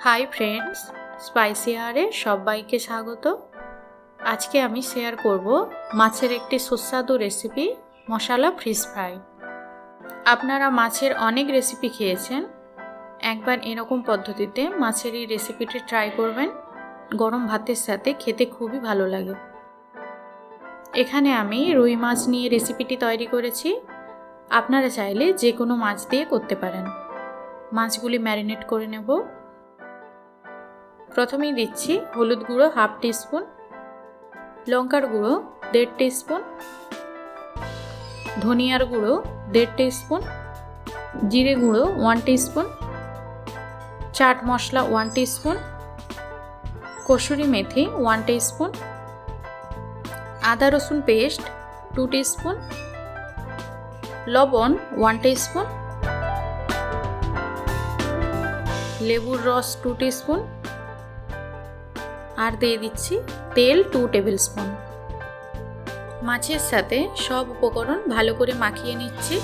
Hi friends, spicy আহারে সবাইকে স্বাগত। আজকে আমি শেয়ার করব মাছের একটি সুস্বাদু রেসিপি, মশলা ফিশ ফ্রাই। আপনারা মাছের অনেক রেসিপি খেয়েছেন, একবার এরকম পদ্ধতিতে মাছের এই রেসিপিটি ট্রাই করবেন। গরম ভাতের সাথে খেতে খুবই ভালো লাগে। এখানে আমি রুই মাছ নিয়ে রেসিপিটি তৈরি করেছি। আপনারা চাইলে যে কোনো মাছ দিয়ে করতে পারেন। মাছগুলি ম্যারিনেট করে নেব। প্রথমেই দিচ্ছি হলুদ গুঁড়ো হাফ টিস্পুন, লঙ্কার গুঁড়ো 1.5 টিস্পুন, ধনিয়ার গুঁড়ো 1.5 টিস্পুন, জিরে গুঁড়ো 1 teaspoon, chaat masala 1 teaspoon, kasuri methi 1 teaspoon, আদা রসুন পেস্ট 2 টিস্পুন, লবণ 1 টিস্পুন, লেবুর রস 2 টিস্পুন, আর দিয়ে দিচ্ছি তেল 2 টেবিল স্পুন। মাছের সাথে সব উপকরণ ভালো করে মাখিয়ে নিচ্ছি।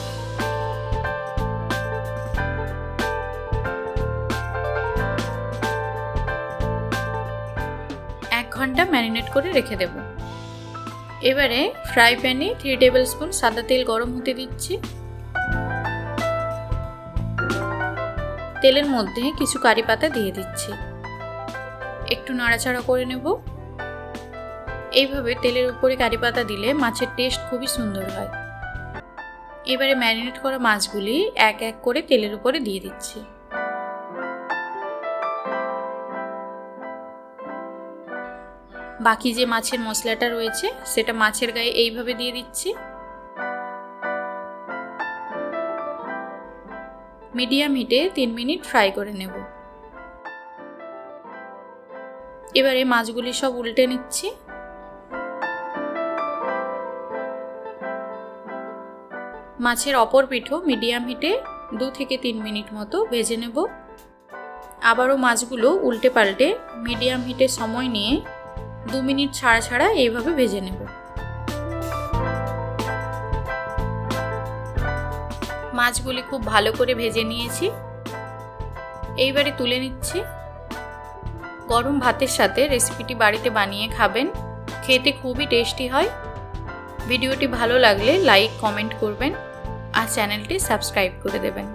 এক ঘন্টা ম্যারিনেট করে রেখে দেব। এবারে ফ্রাই প্যানে 3 টেবিল স্পুন সাদা তেল গরম হতে দিচ্ছি। তেলের মধ্যে কিছু কারি পাতা দিয়ে দিচ্ছি, একটু নাড়াচাড়া করে নেব। এইভাবে তেলের উপরে কারি পাতা দিলে মাছের টেস্ট খুবই সুন্দর হয়। এবারে ম্যারিনেট করা মাছগুলি এক এক করে তেলের উপরে দিয়ে দিচ্ছি। বাকি যে মাছের মশলাটা রয়েছে সেটা মাছের গায়ে এইভাবে দিয়ে দিচ্ছি। মিডিয়াম হিটে 3 মিনিট ফ্রাই করে নেব। এবারে মাছগুলি সব উল্টে নিচ্ছি। মাছের অপর পিঠও মিডিয়াম হিটে 2 থেকে 3 মিনিট মতো ভেজে নেব। আবারও মাছগুলো উল্টে পাল্টে মিডিয়াম হিটে সময় নিয়ে 2 মিনিট ছাড়া ছাড়া এইভাবে ভেজে নেব। মাছগুলি খুব ভালো করে ভেজে নিয়েছি। এইবারে তুলে নিচ্ছি। গরম ভাতের সাথে রেসিপিটি বাড়িতে বানিয়ে খাবেন, খেতে খুবই টেস্টি হয়। ভিডিওটি ভালো লাগলে লাইক কমেন্ট করবেন আর চ্যানেলটি সাবস্ক্রাইব করে দেবেন।